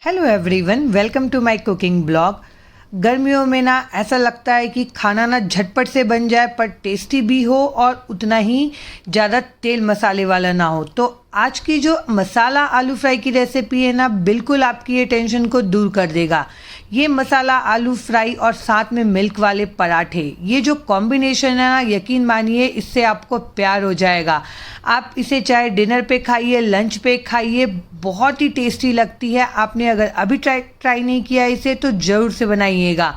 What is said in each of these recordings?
Hello everyone, welcome to my cooking blog. गर्मियों में ना ऐसा लगता है कि खाना ना झटपट से बन जाए पर टेस्टी भी हो और उतना ही ज़्यादा तेल मसाले वाला ना हो। तो आज की जो मसाला आलू फ्राई की रेसिपी है ना, बिल्कुल आपकी ये टेंशन को दूर कर देगा। ये मसाला आलू फ्राई और साथ में मिल्क वाले पराठे, ये जो कॉम्बिनेशन है ना, यकीन मानिए इससे आपको प्यार हो जाएगा। आप इसे चाहे डिनर पे खाइए, लंच पे खाइए, बहुत ही टेस्टी लगती है। आपने अगर अभी ट्राई नहीं किया इसे तो ज़रूर से बनाइएगा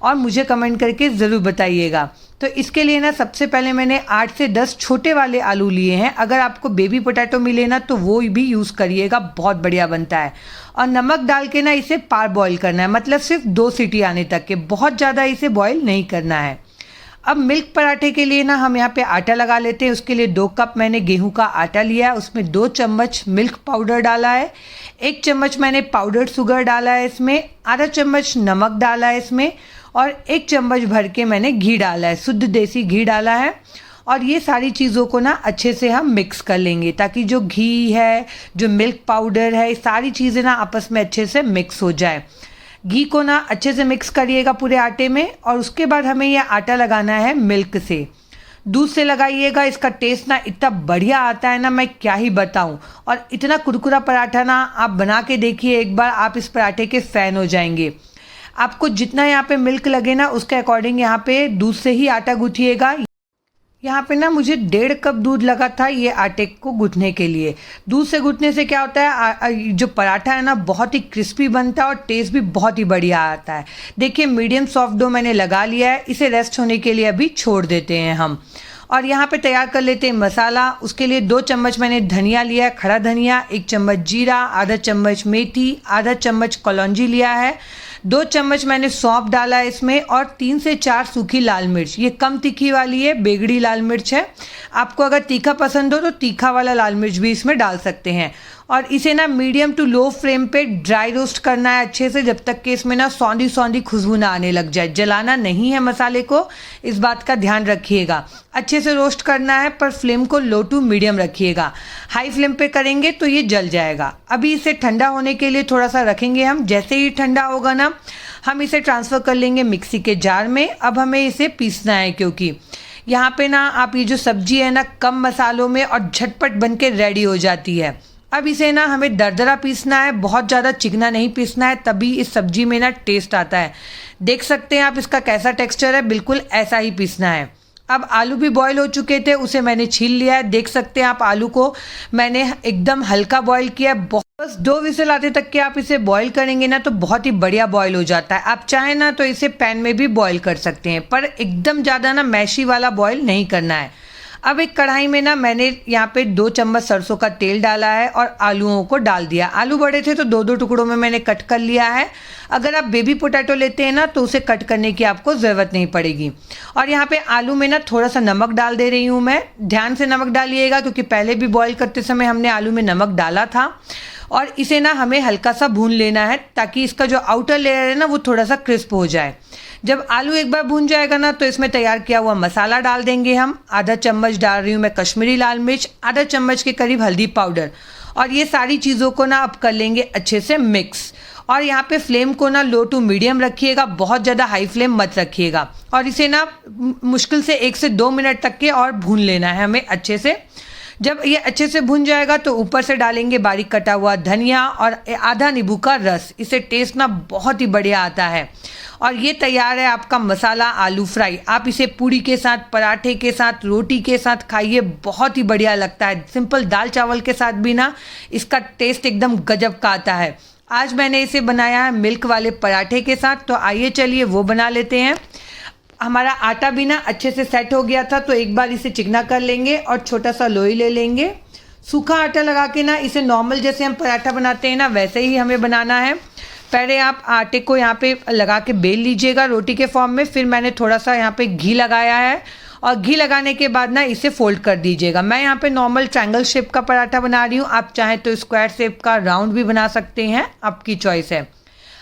और मुझे कमेंट करके ज़रूर बताइएगा। तो इसके लिए ना सबसे पहले मैंने 8 से 10 छोटे वाले आलू लिए हैं। अगर आपको बेबी पोटैटो मिले ना तो वो भी यूज़ करिएगा, बहुत बढ़िया बनता है। और नमक डाल के ना इसे पार बॉईल करना है, मतलब सिर्फ 2 सीटी आने तक के, बहुत ज़्यादा इसे बॉईल नहीं करना है। अब मिल्क पराठे के लिए ना हम यहाँ पे आटा लगा लेते हैं। उसके लिए 2 कप मैंने गेहूं का आटा लिया है, उसमें 2 चम्मच मिल्क पाउडर डाला है, 1 चम्मच मैंने पाउडर्ड शुगर डाला है, इसमें आधा चम्मच नमक डाला है इसमें, और 1 चम्मच भर के मैंने घी डाला है, शुद्ध देसी घी डाला है। और ये सारी चीज़ों को ना अच्छे से हम मिक्स कर लेंगे ताकि जो घी है, जो मिल्क पाउडर है, सारी चीज़ें ना आपस में अच्छे से मिक्स हो जाए। घी को ना अच्छे से मिक्स करिएगा पूरे आटे में। और उसके बाद हमें यह आटा लगाना है मिल्क से, दूध से लगाइएगा। इसका टेस्ट ना इतना बढ़िया आता है ना, मैं क्या ही बताऊं। और इतना कुरकुरा पराठा ना आप बना के देखिए एक बार, आप इस पराठे के फ़ैन हो जाएंगे। आपको जितना यहाँ पे मिल्क लगे ना उसके अकॉर्डिंग यहाँ पे दूध से ही आटा गूंथिएगा। यहाँ पे ना मुझे 1.5 कप दूध लगा था ये आटे को गूंथने के लिए। दूध से गूंथने से क्या होता है, जो पराठा है ना बहुत ही क्रिस्पी बनता है और टेस्ट भी बहुत ही बढ़िया आता है। देखिए मीडियम सॉफ्ट डो मैंने लगा लिया है, इसे रेस्ट होने के लिए अभी छोड़ देते हैं हम। और यहाँ पे तैयार कर लेते हैं मसाला। उसके लिए 2 चम्मच मैंने धनिया लिया है, खड़ा धनिया, 1 चम्मच जीरा, आधा चम्मच मेथी, आधा चम्मच कलौंजी लिया है, 2 चम्मच मैंने सौंफ डाला है इसमें, और 3 से 4 सूखी लाल मिर्च। ये कम तीखी वाली है, बेगड़ी लाल मिर्च है। आपको अगर तीखा पसंद हो तो तीखा वाला लाल मिर्च भी इसमें डाल सकते हैं। और इसे ना मीडियम टू लो फ्लेम पे ड्राई रोस्ट करना है अच्छे से, जब तक कि इसमें ना सौंधी सौंधी खुशबू ना आने लग जाए। जलाना नहीं है मसाले को, इस बात का ध्यान रखिएगा। अच्छे से रोस्ट करना है पर फ्लेम को लो टू मीडियम रखिएगा। हाई फ्लेम पे करेंगे तो ये जल जाएगा। अभी इसे ठंडा होने के लिए थोड़ा सा रखेंगे हम। जैसे ही ठंडा होगा ना हम इसे ट्रांसफ़र कर लेंगे मिक्सी के जार में। अब हमें इसे पीसना है, क्योंकि यहाँ पे ना आप ये जो सब्जी है ना कम मसालों में और झटपट बन के रेडी हो जाती है। अब इसे ना हमें दरदरा पीसना है, बहुत ज़्यादा चिकना नहीं पीसना है, तभी इस सब्जी में ना टेस्ट आता है। देख सकते हैं आप इसका कैसा टेक्सचर है, बिल्कुल ऐसा ही पीसना है। अब आलू भी बॉईल हो चुके थे, उसे मैंने छील लिया है। देख सकते हैं आप आलू को मैंने एकदम हल्का बॉईल किया है। बस 2 विसल आते तक के आप इसे बॉईल करेंगे ना तो बहुत ही बढ़िया बॉईल हो जाता है। आप चाहें ना तो इसे पैन में भी बॉईल कर सकते हैं, पर एकदम ज़्यादा ना मैशी वाला बॉईल नहीं करना है। अब एक कढ़ाई में ना मैंने यहाँ पे 2 चम्मच सरसों का तेल डाला है और आलूओं को डाल दिया। आलू बड़े थे तो 2-2 टुकड़ों में मैंने कट कर लिया है। अगर आप बेबी पोटैटो लेते हैं ना तो उसे कट करने की आपको ज़रूरत नहीं पड़ेगी। और यहाँ पे आलू में ना थोड़ा सा नमक डाल दे रही हूँ मैं। ध्यान से नमक डालिएगा क्योंकि पहले भी बॉईल करते समय हमने आलू में नमक डाला था। और इसे ना हमें हल्का सा भून लेना है ताकि इसका जो आउटर लेयर है ना वो थोड़ा सा क्रिस्प हो जाए। जब आलू एक बार भून जाएगा ना तो इसमें तैयार किया हुआ मसाला डाल देंगे हम। आधा चम्मच डाल रही हूँ मैं कश्मीरी लाल मिर्च, आधा चम्मच के करीब हल्दी पाउडर, और ये सारी चीज़ों को ना अब कर लेंगे अच्छे से मिक्स। और यहाँ पे फ्लेम को ना लो टू मीडियम रखिएगा, बहुत ज़्यादा हाई फ्लेम मत रखिएगा। और इसे ना मुश्किल से 1 से 2 मिनट तक के और भून लेना है हमें अच्छे से। जब ये अच्छे से भुन जाएगा तो ऊपर से डालेंगे बारीक कटा हुआ धनिया और आधा नींबू का रस। इससे टेस्ट ना बहुत ही बढ़िया आता है। और ये तैयार है आपका मसाला आलू फ्राई। आप इसे पूरी के साथ, पराठे के साथ, रोटी के साथ खाइए, बहुत ही बढ़िया लगता है। सिंपल दाल चावल के साथ भी ना इसका टेस्ट एकदम गजब का आता है। आज मैंने इसे बनाया है मिल्क वाले पराठे के साथ, तो आइए चलिए वो बना लेते हैं। हमारा आटा भी ना अच्छे से सेट हो गया था, तो एक बार इसे चिकना कर लेंगे और छोटा सा लोई ले लेंगे। सूखा आटा लगा के ना इसे नॉर्मल जैसे हम पराठा बनाते हैं ना वैसे ही हमें बनाना है। पहले आप आटे को यहाँ पे लगा के बेल लीजिएगा रोटी के फॉर्म में। फिर मैंने थोड़ा सा यहाँ पे घी लगाया है और घी लगाने के बाद ना इसे फोल्ड कर दीजिएगा। मैं यहाँ पे नॉर्मल ट्रायंगल शेप का पराठा बना रही हूँ, आप चाहें तो स्क्वायर शेप का, राउंड भी बना सकते हैं, आपकी चॉइस है।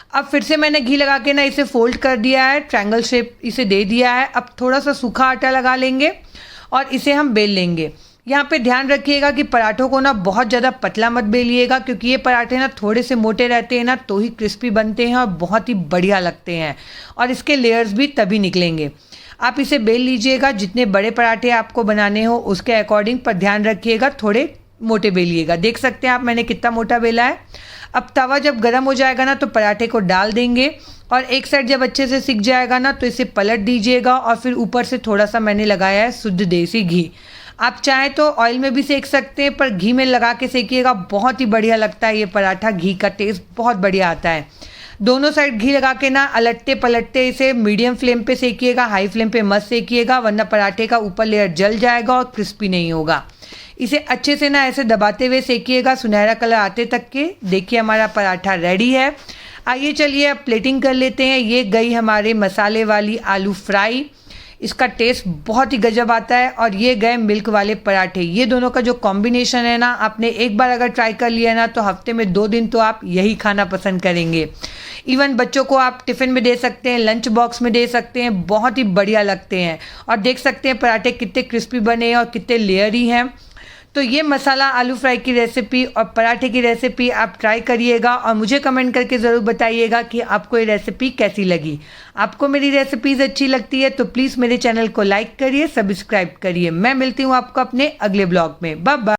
अब फिर से मैंने घी लगा के ना इसे फोल्ड कर दिया है, ट्रायंगल शेप इसे दे दिया है। अब थोड़ा सा सूखा आटा लगा लेंगे और इसे हम बेल लेंगे। यहाँ पे ध्यान रखिएगा कि पराठों को ना बहुत ज़्यादा पतला मत बेलिएगा, क्योंकि ये पराठे ना थोड़े से मोटे रहते हैं ना तो ही क्रिस्पी बनते हैं और बहुत ही बढ़िया लगते हैं, और इसके लेयर्स भी तभी निकलेंगे। आप इसे बेल लीजिएगा, जितने बड़े पराठे आपको बनाने हो उसके अकॉर्डिंग, पर ध्यान रखिएगा थोड़े मोटे बेलिएगा। देख सकते हैं आप मैंने कितना मोटा बेला है। अब तवा जब गर्म हो जाएगा ना तो पराठे को डाल देंगे, और एक साइड जब अच्छे से सिक जाएगा ना तो इसे पलट दीजिएगा, और फिर ऊपर से थोड़ा सा मैंने लगाया है शुद्ध देसी घी। आप चाहें तो ऑयल में भी सेक सकते हैं, पर घी में लगा के सेकिएगा, बहुत ही बढ़िया लगता है ये पराठा। घी का टेस्ट बहुत बढ़िया आता है। दोनों साइड घी लगा के ना अलटते पलटते इसे मीडियम फ्लेम पे सेकिएगा, हाई फ्लेम पे मत सेकिएगा, वरना पराठे का ऊपर लेयर जल जाएगा और क्रिस्पी नहीं होगा। इसे अच्छे से ना ऐसे दबाते हुए सेकिएगा, सुनहरा कलर आते तक के। देखिए हमारा पराठा रेडी है। आइए चलिए अब प्लेटिंग कर लेते हैं। ये गई हमारे मसाले वाली आलू फ्राई, इसका टेस्ट बहुत ही गजब आता है, और ये गए मिल्क वाले पराठे। ये दोनों का जो कॉम्बिनेशन है ना, आपने एक बार अगर ट्राई कर लिया ना तो हफ्ते में 2 दिन तो आप यही खाना पसंद करेंगे। इवन बच्चों को आप टिफ़िन में दे सकते हैं, लंच बॉक्स में दे सकते हैं, बहुत ही बढ़िया लगते हैं। और देख सकते हैं पराठे कितने क्रिस्पी बने हैं और कितने लेयरी हैं। तो ये मसाला आलू फ्राई की रेसिपी और पराठे की रेसिपी आप ट्राई करिएगा, और मुझे कमेंट करके ज़रूर बताइएगा कि आपको ये रेसिपी कैसी लगी। आपको मेरी रेसिपीज़ अच्छी लगती है तो प्लीज़ मेरे चैनल को लाइक करिए, सब्सक्राइब करिए। मैं मिलती हूँ आपको अपने अगले ब्लॉग में। Bye bye.